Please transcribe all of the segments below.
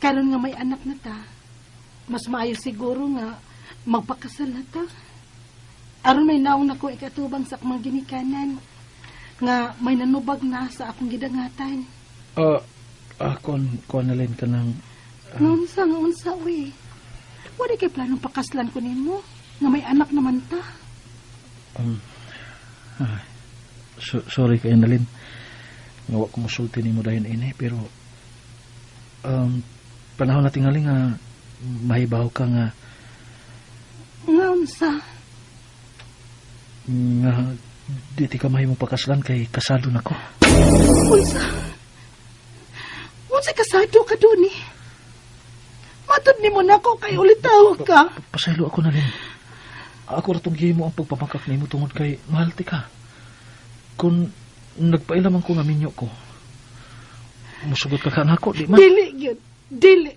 Karon nga may anak na ta, mas maayo siguro nga magpakasal na ta. Aron may naong nako ikatubang sa akong ginikanan nga may nanubag na sa akong gidangatan. Kon na rin ka ng... Unsa, uy. Wala kay planong pakaslan ko nimo nga may anak naman ta. Sorry kayo na rin. Nga ko musulti ni mo dahil ini, pero panahon na tingali nga mahibaw ka nga unsa? Nga di ka mahimong pakaslan kay kasado na ko. Unsa kasado ka dun eh? Matod ni mo na ko kay ulitaw ka. Pasaylo ako na rin. Ako ratong gihimo ang pagpamakak ni mo tungod kay mahal ti ka. Kung nagpailaman ko nga minyo ko, musugot ka kanako, di man? Dili, yun. Dili.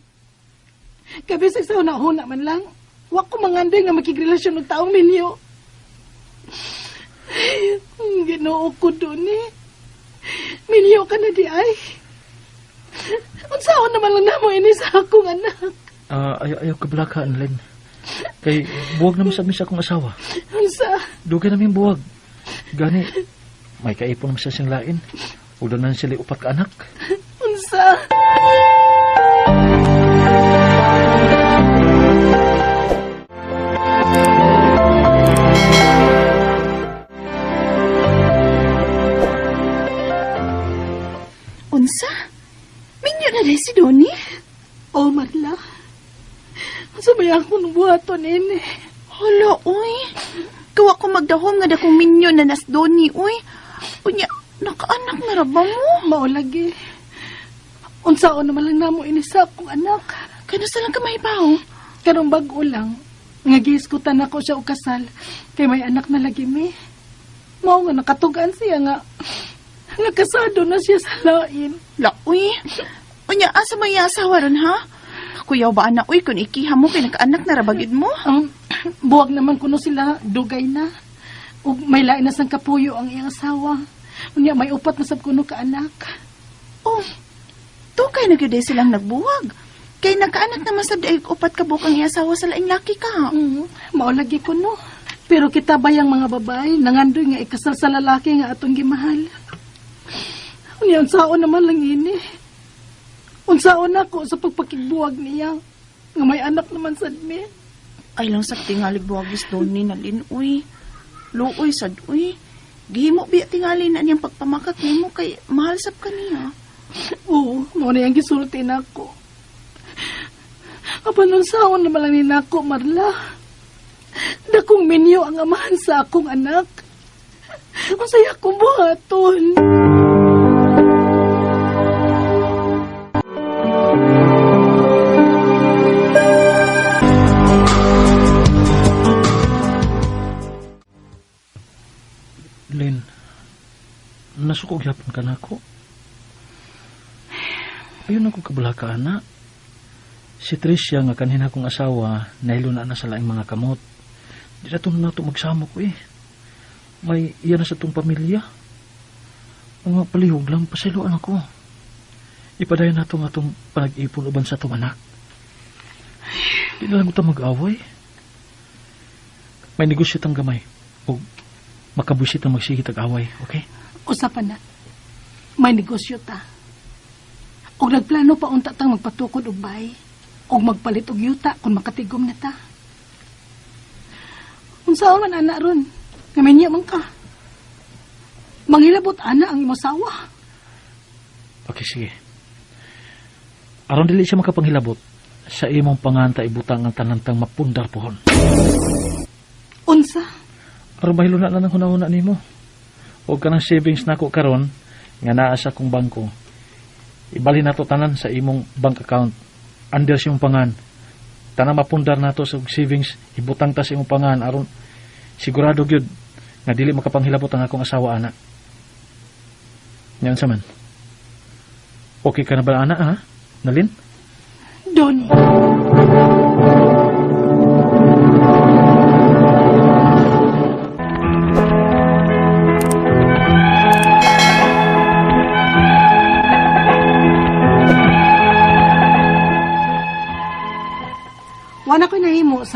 Kabisig sa una-una man lang, wak ko manganday nga makigrelasyon ng taong minyo. Ang ginoo ko dun eh. Minyo ka na di ay. Unsaon naman lang na mo ini sa akong anak. Ayaw kabalakaan, Len. Kay buwag naman sa misa akong asawa. Unsa? Dugay namin buwag. Gani, may kaipon naman sa siyang lain. Uda na sila upat ka anak. Unsa? Unsa? Minyo na rin si Donnie? Oh, Marla. Sabay ako nung buhaton ini. Hala, uy. Kawa ko magdahom nga dakong minyo na nas Donnie, uy. Unya, nakaanak na raba mo? Maulagi. Unsaon naman lang namo ini sa akong anak. Kano sa lang ka mahibaw? Karong bag-o lang. Nga giiskutan ako siya o kasal. Kay may anak na lagi mi. Mao nga nakatugan siya nga. Nga kasado na siya sa lain. La, uy. Unya, asa may asawa ron, ha? Kuyaw ba na, uy, kung ikiha mo kay nakaanak na rabagid mo? Buwag naman kuno sila, dugay na. Ug may lain na sang kapuyo ang iyang asawa. Unya, may upat na sab kuno ka anak. Oh, tukay na gyud silang nagbuwag. Kay nakaanak naman sa daig upat ka bukang iyang asawa sa laing laki ka. Maulagi kuno. Pero kita bayang mga babae, nangandoy nga ikasal sa lalaki nga atong gimahal. Unya, unsaon naman lang ini. Unsaon ako sa pagpakigbuwag niya. Nga may anak naman sad mi. Ay lang sa tingali buwagis doon ni Nalin, uy. Luoy sad, uy. Gihimo biya tingali na niyang pagpamakak nimo kay mahal sab ka niya. Oo, mo na yung gisulti na ako. Apa nun saon naman lang ni nako, Marla. Dakong minyo ang amahan sa akong anak. Masaya akong buhaton. Len, nasukog yapon ka na ako. Ayun ako kabulaka, anak. Si Tricia nga kanina kong asawa, nahiluna na sa laing mga kamot. Di na na ito magsamo ko eh. May iyan na sa itong pamilya. Mga palihog lang, pasiluan ako. Ipadayan na itong atong panag-ipon uban sa itong anak. Di na lang ito mag-away. May negosyo tang gamay. O makabusit ang magsigit ag-away, okay? Usapan na. May negosyo ta. Og nagplano pa unta tang magpatukod og bay. Og magpalit og yuta kung makatigom na ta. Unsaon man ana ron? Ngaminya man ka. Manghilabot ana ang imong asawa. Okay, sige. Aron dili siya makapanghilabot, sa imong panganta ibutang ang tanantang mapundar pohon. Unsa? Aron mahilo na ng hunahuna nimo. Huwag ka ng savings na ako karon nga naa sa kong bangko. Ibali na to tanan sa imong bank account. Under sa imong pangan. Tanang mapundar na to sa savings, ibutang ta sa imong pangan. Aron sigurado gyud nga dili makapanghilabot ang akong asawa, anak. Yan sa man. Okay ka na ba, anak, ha? Nalin? Donnie.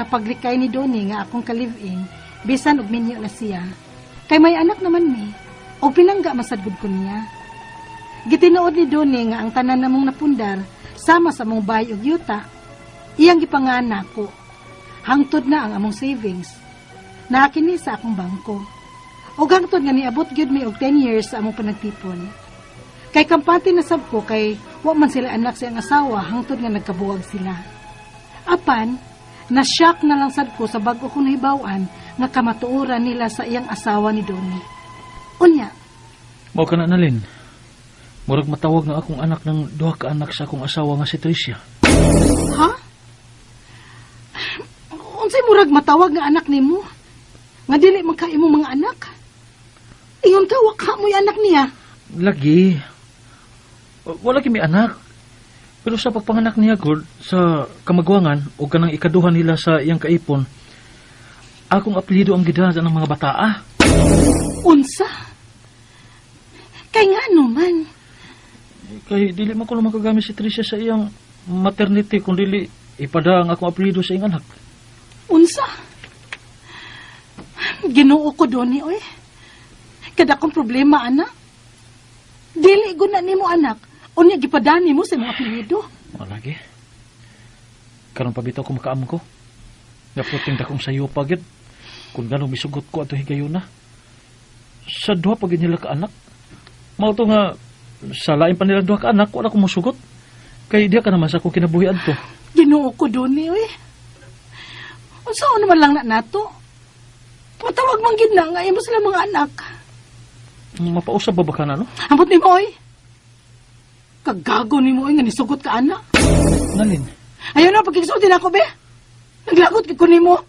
sa paglikay ni Donnie nga akong ka-live-in, bisan og minyo na siya. Kay may anak naman ni, o pinangga masadgod ko niya. Gitinuod ni Donnie nga ang tanan namong napundar, sama sa mong bay og yuta, iyang gipangana ko. Hangtod na ang among savings. Nakakini sa akong bangko. O hangtod nga niabot gyud mi og 10 years sa among panagtipon. Kay kampante na sab ko kay wa man sila anak sa iyang asawa hangtod nga nagkabuwag sila. Apan, na-shock na lang sad ko sa bago ko nahibawan nga kamatuoran nila sa iyang asawa ni Donnie. Unya, Mao ka na nalin. Murag matawag nga akong anak ng duha ka anak sa akong asawa nga si Tricia. ha? Unsay murag matawag nga anak nimo? Nga dili man ka imong mga anak? Ingon ka, wakha mo'y anak niya. Lagi. Wala kimi anak. Pero sa pagpanganak niya, God, sa kamagwangan o kanang ikaduhan nila sa iyang kaipon, akong apelido ang gidala ng mga bataa. Unsa? Kay nga ano man. Kay dili man ko lang makagamit si Tricia sa iyang maternity kung dili ipada ang akong apelido sa iyang anak. Unsa? Ginoo ko Donnie, oy. Kada kong problema, anak. Dili guna nimo anak. Unya gipadani mo sa mga apelyido. O lagi. Karon pa bitaw ko makaam ko. Naputing dakong sayo pagid. Kung gano'ng misugot ko ato higayuna. Sa duha pagid nila ka anak. Mao to nga sa lain pa nila duha ka anak, wala ko musugot. Kay diya ka naman sa akong kinabuhi adto. Ginoo ko Donnie, oy. Unsa naman lang na nato? Matawag man gid na nga imo sila mga anak. Mapausab ba ba ka na, no? Ambot nimo, oy. Kagago nimo, oy, nga nisugot ka anak. Nalin. Ayaw na, pagkikisutin ako, be. Naglagot ko nimo.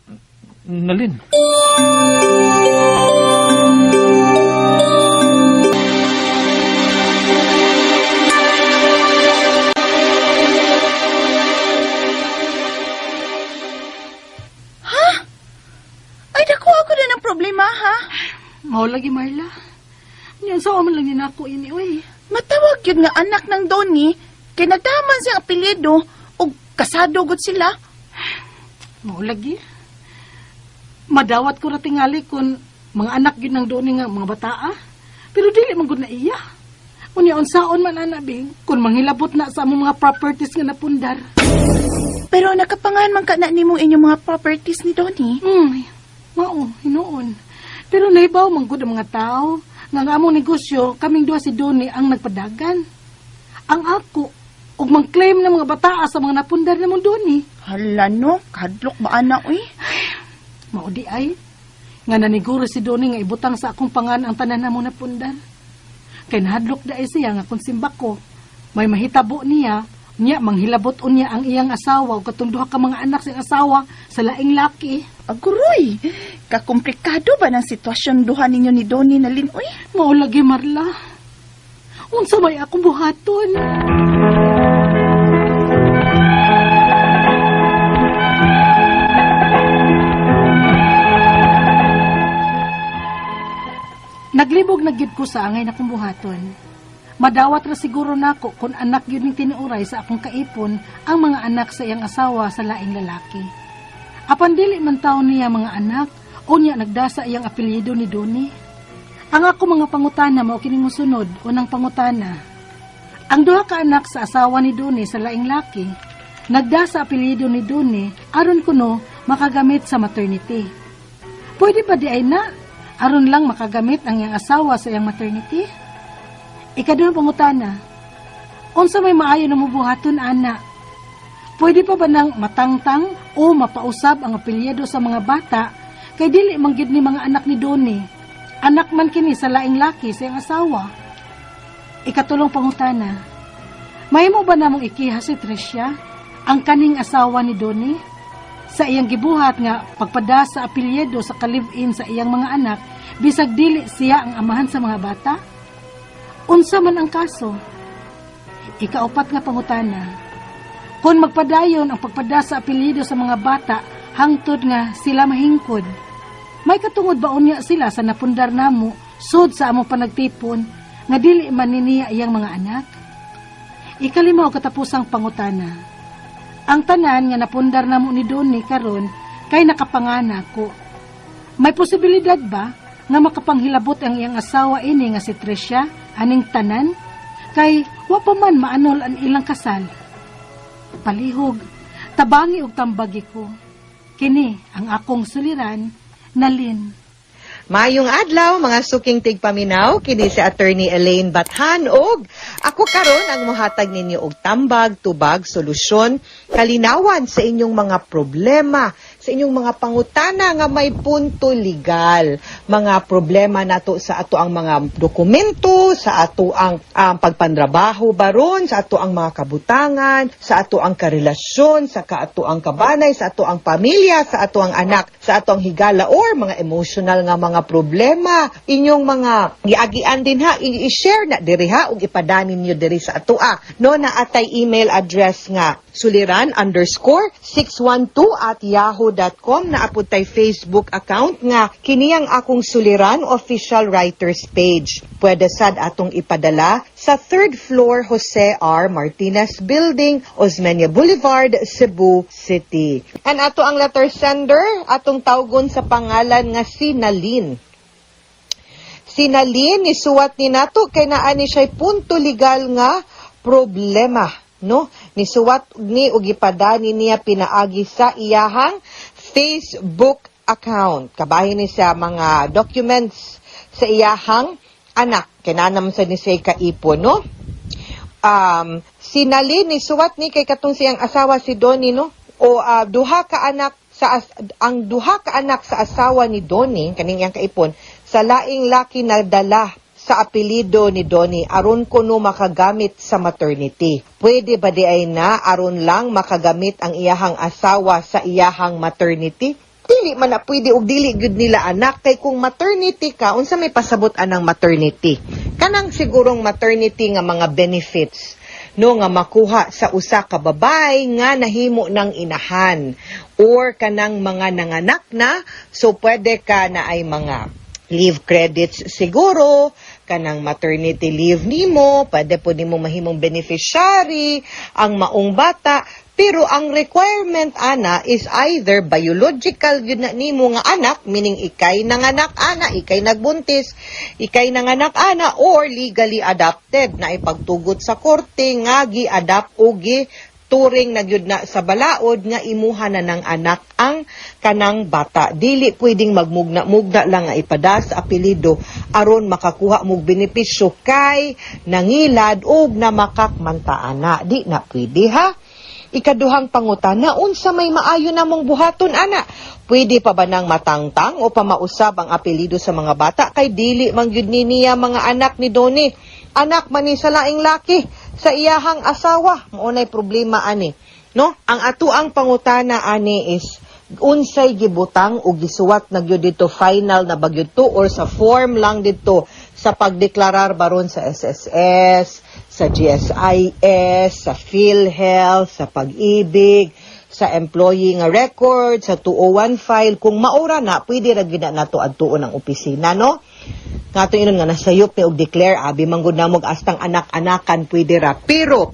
Nalin. Ay, dako ako na ng problema, ha? Mao lagi, Marla. Yan sa man lang yun ako ini, oy. Matawag yun nga anak ng Donnie, kay nagdaman siyang apelyido, o kasado gud sila. Mao lagi. Madawat ko ra tingali kun mga anak gyud ng Donnie nga mga bataa. Pero dili man gud na iya. Unya unsaon man ana bing kun manghilabot na sa among mga properties nga napundar. Pero nakapangan man ka na nimo inyong mga properties ni Donnie. Mao, hinuon. Pero nahibaw man gud ang mga tao nga ang among negosyo kaming duha si Donnie ang nagpadagan. Ang ako ug mang-claim ng mga bataa sa mga napundar namong Donnie. Hala no, kadlok ba ana, uy? Mao di ay nga naniguro si Donnie nga ibutang sa akong pangan ang tanan namong napundar. Kay nahadlok da ay siya nga kung simba ko may mahitabo niya manghilabot unya ang iyang asawa ug katong duha ka mga anak sa iyang asawa sa laing laki. Aguroy, kakomplikado ba ng sitwasyon duha ninyo ni Donnie na lin, uy? Mao lagi Marla. Unsa may akong buhaton? Naglibog na gyud ko sa angay na kong buhaton. Madawat ra siguro nako kung anak gyud ning tinuoray sa akong kaipon ang mga anak sa iyang asawa sa laing lalaki. Apan dili man taon niya mga anak, unya nagdasa iyang apelyido ni Donnie. Ang ako mga pangutana mao kining mosunod, unang pangutana. Ang duha ka anak sa asawa ni Donnie sa laing laki, nagdasa apelyido ni Donnie aron kuno makagamit sa maternity. Pwede ba di ay na aron lang makagamit ang iyang asawa sa iyang maternity? Ikaduhang pangutana. Unsa may maayo na mubuhaton ana? Pwede pa ba nang matangtang o mapausab ang apelyido sa mga bata kay dili man gyud ni mga anak ni Donnie? Anak man kini sa laing laki sa iyang asawa. Ikatulong pangutana. Mahimo ba namong ikiha si Tricia, ang kaning asawa ni Donnie, sa iyang gibuhat nga pagpada sa apelyido sa ka-live-in sa iyang mga anak bisag dili siya ang amahan sa mga bata? Unsa man ang kaso? Ikaupat nga pangutana. Kung magpadayon ang pagpada sa apelyido sa mga bata hangtod nga sila mahingkod, may katungod ba unya sila sa napundar namo sud sa among panagtipon nga dili man niya iyang mga anak? Ikalimaw katapusang pangutana. Ang tanan nga napundar namo ni Donnie karon kay nakapangana ko. May posibilidad ba nga makapanghilabot ang iyang asawa ini nga si Tricia aning tanan? Kay wa pa man maanol ang ilang kasal. Palihog, tabangi og tambagi ko. Kini ang akong suliran, Nalin. Mayong adlaw, mga suking tigpaminaw, kini si Attorney Elaine Bathan og ako karon ang mohatag ninyo og tambag, tubag, solusyon, kalinawan sa inyong mga problema, sa inyong mga pangutana nga may punto legal. Mga problema nato sa ato ang mga dokumento, sa ato ang pagpandrabaho baron, sa ato ang mga kabutangan, sa ato ang karelasyon, sa ato ang kabanay, sa ato ang pamilya, sa ato ang anak, sa ato ang higala or mga emotional nga mga problema. Inyong mga giagian din ha, i-share na diri ha ug ipadanin niyo diri sa ato no na atay email address nga suliran_612@yahoo.com na apud tay Facebook account nga kini ang akong suliran official writers page. Pwede sad atong ipadala sa 3rd floor Jose R. Martinez Building, Osmeña Boulevard, Cebu City. And ato ang letter sender, atong tawgon sa pangalan nga si Nalin. Si Nalin, isuwat ni nato kay naa ni siya punto legal nga problema. No? Nisuwat ni og ipadani niya pinaagi sa iyahang Facebook account. Kabahin ni sa mga documents sa iyahang anak. Kinanam sa ni siya kaipon, no? Si Nalin, nisuwat ni kay katong siyang asawa si Donnie, no? O duha ka anak sa asawa ni Donnie, kaning iyang kaipon, sa laing laki na dala sa apelido ni Donnie aron kuno makagamit sa maternity. Pwede ba di ay na aron lang makagamit ang iyahang asawa sa iyahang maternity? Dili man na pwede og dili gyud nila anak kay kung maternity ka unsa may pasabot anang maternity. Kanang sigurong maternity nga mga benefits no nga makuha sa usa ka babay nga nahimo ng inahan or kanang mga nanganak na so pwede ka na ay mga leave credits siguro, kanang maternity leave nimo, pwede po nimo mahimong beneficiary, ang maong bata, pero ang requirement ana is either biological yun na nimo nga anak, meaning ikay nanganak ana, ikay nagbuntis, ikay nanganak ana, or legally adopted na ipagtugot sa korte nga gi-adopt o turing na gyud na sa balaod nga imuha na ng anak ang kanang bata. Dili pwedeng magmugna-mugna lang nga ipada sa apelido aron makakuha mog benepisyo kay nangilad og namakakmantaana. Di na pwede ha. Ikaduhang pangutana, unsa may maayo namong buhaton ana? Pwede pa ba nang matangtang o pamausab ang apelido sa mga bata kay dili man gyud niya mga anak ni Donnie. Anak man ni sa laing laki sa iyahang asawa, maunay problema ani. No? Ang atuang pangutana ani is unsay gibutang o gisuwat na gyud dito final na bagyud to or sa form lang dito sa pagdeklarar baron sa SSS, sa GSIS, sa PhilHealth, sa Pag-ibig, sa employee nga record, sa 201 file, kung maura na, pwede ra gyud na nato adtuon ang opisina, no? Ngato inon nga nasayop ni og declare abi manggod namog astang anak-anakan pwede ra. Pero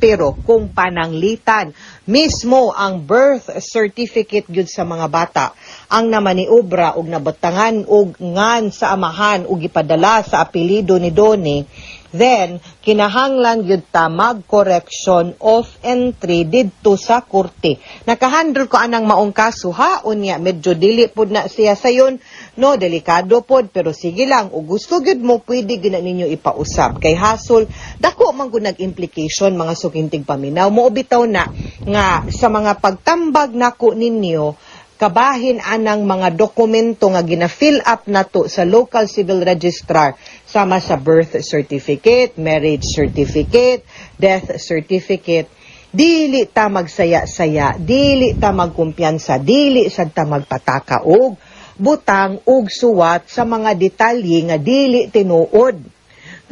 kung pananglitan mismo ang birth certificate gyud sa mga bata ang namaniobra og nabatangan og ngan sa amahan og ipadala sa apelido ni Donnie, then kinahanglan gyud ta mag-correction of entry didto sa korte. Nakahandle ko anang maong kaso ha, unya medyo dili pud na siya sayon, no, delikado pod, pero sige lang, o gusto gyud mo pwede gyud na ninyo ipausab kay hasol dako man gud nag-implication mga sukintig paminaw mo bitaw na nga sa mga pagtambag nako ninyo kabahin anang mga dokumento nga gina-fill up nato sa local civil registrar sama sa birth certificate, marriage certificate, death certificate. Dili ta magsaya-saya, dili ta magkumpiyansa, dili sad ta magpataka og butang og suwat sa mga detalye nga dili tinuod.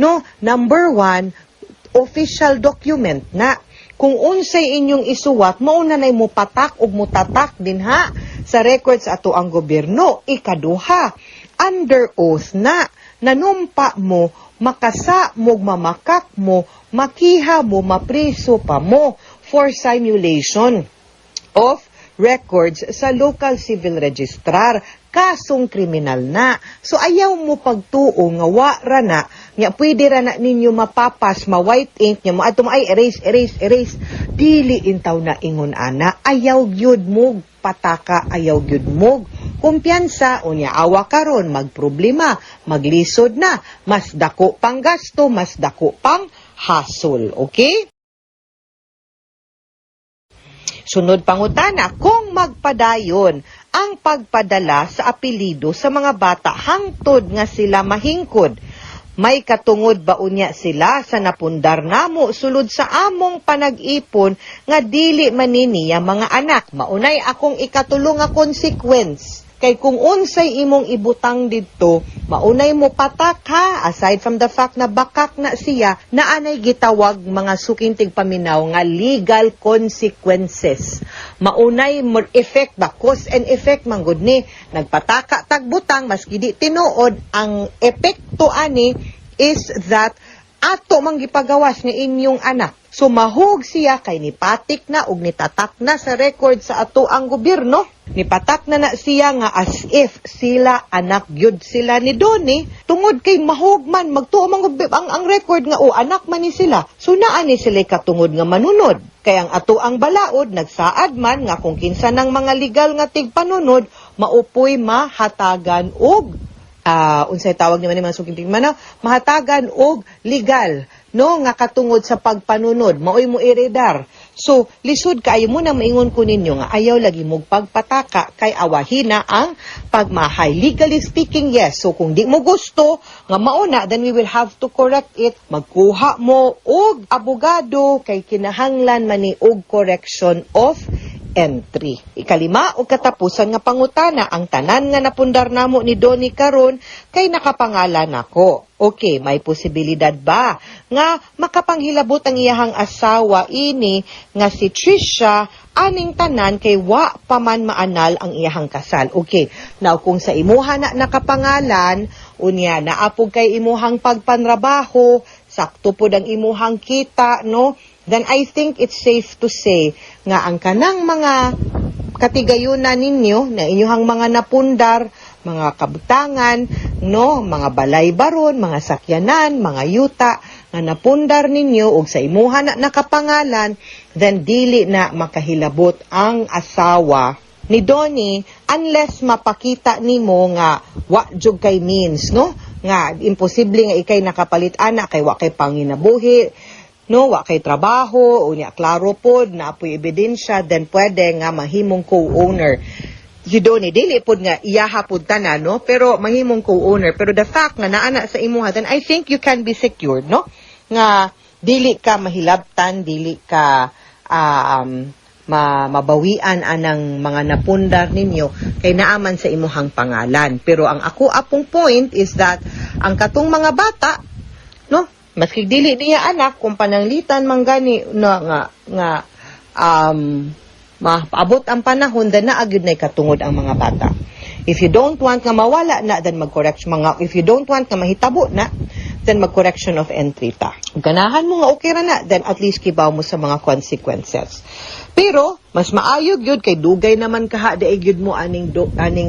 No, number 1, official document na kung unsay inyong isuwat, mauna na'y mo patak o mutatak din ha sa records ato ang gobyerno. Ikaduha, under oath na, nanumpa mo, makasa mo, mamakak mo, makiha mo, mapriso pa mo for simulation of records sa local civil registrar. Kasong kriminal na. So ayaw mo pagtuo nga wa ra na, nga pwede ra na ninyo mapapas, ma-white ink, nga mo ato ay erase. Dili intaw na ingon ana, ayaw gyud mo pataka, ayaw gyud mo kumpiyansa, unya awa karon magproblema, maglisod na, mas dako pang gasto, mas dako pang hassle, okay? Sunod pangutana, kung magpadayon ang pagpadala sa apelido sa mga bata hangtod nga sila mahingkod, may katungod ba unya sila sa napundar namo sulod sa among panag-ipon nga dili maniniya mga anak? Maunay akong ikatulong nga consequence. Kay kung unsay imong ibutang didto, maunay mo patak ha, aside from the fact na bakak na siya, na anay gitawag mga sukintig paminaw nga legal consequences. Maunay mo effect ba, cause and effect man gud ni, nagpataka tagbutang, maski di tinuod, ang epekto ani is that ato mang gipagawas ni inyong anak. So mahug siya kay nipatik na ug nitatak na sa record sa ato ang gobyerno. Nipatak na siya nga as if sila anak gyud sila ni Donnie, tungod kay mahug man magtuo man ang record nga anak man ni sila. So naa ni sila katungod nga manunod. Kay ang ato ang balaod nagsaad man nga kung kinsa ng mga legal nga tigpanunod maupoy mahatagan og unsay tawag naman ni mga suking manaw, mahatagan og legal no nga katungod sa pagpanunod maoy mo iredar. So lisod kaayo mo na maingon ko ninyo nga ayaw lagi mo pagpataka kay awahina ang pagmahay. Legally speaking, yes. So kung di mo gusto nga mauna, then we will have to correct it. Magkuha mo og abogado kay kinahanglan man ni og correction of entry. Ikalima o katapusan nga pangutana, ang tanan nga napundar namo ni Donnie karon kay nakapangalan ako. Okay, may posibilidad ba nga makapanghilabot ang iyahang asawa ini nga si Trisha aning tanan kay wa paman maanal ang iyahang kasal? Okay, now kung sa imuha na nakapangalan, unya naapog kay imuhang pagpanrabaho, sakto pod ang imuhang kita, no? Then I think it's safe to say nga ang kanang mga katigayunan ninyo na inyong mga napundar, mga kabutangan, no, mga balay baron, mga sakyanan, mga yuta nga napundar ninyo og sa imuha na nakapangalan, then dili na makahilabot ang asawa ni Donnie unless mapakita nimo nga wa jud kay means, no, nga imposible nga ikay nakapalit anak kay wa kay panginabuhi, no, wa kay trabaho, unya klaro pod na apoy ebidensya, then pwede nga mahimong co-owner. Si Donnie, dili pod nga iyaha pod tanan, no, pero mahimong co-owner. Pero the fact nga naana sa imuha, then I think you can be secured, no, nga dili ka mahilabtan, dili ka mabawian anang mga napundar ninyo kay naaman sa imuhang pangalan. Pero ang ako apong point is that ang katong mga bata, no, maski dili niya anak, kung pananglitan man gani nga maabot ang panahon, then naagid na katungod ang mga bata. If you don't want nga mawala na, then mag-correction if you don't want nga mahitabo na, then mag-correction of entry ta. Kung ganahan mo nga okay ra na, then at least kibaw mo sa mga consequences. Pero mas maayog yun kay dugay naman kaha daig yun mo aning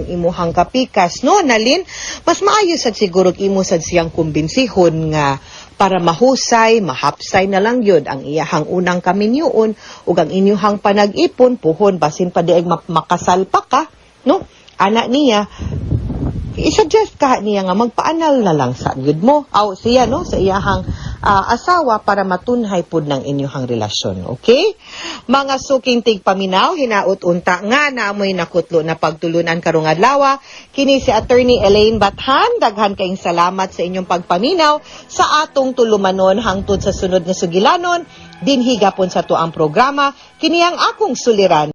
imuhang kapikas, no, Nalin? Mas maayos sad siguro imo sad siyang kumbensihon nga para mahusay, mahapsay na lang yun ang iyahang unang kaminyoon ug ang inyuhang panag-ipon puhon basin pa diay makasal pa ka, no, anak niya, i-suggest ka niya nga magpaanal na lang sa gyud mo siya, no, sa iyahang asawa para matunhay pud ng inyuhang relasyon. Okay? Mga suking tigpaminaw, hinaut unta nga naamoy nakutlo na pagtulunan karong adlaw. Kini si Attorney Elaine Bathan, daghan kayong salamat sa inyong pagpaminaw sa atong tulumanon hangtod sa sunod nga sugilanon dinhi gapon sa tuang programa. Kini ang akong suliran.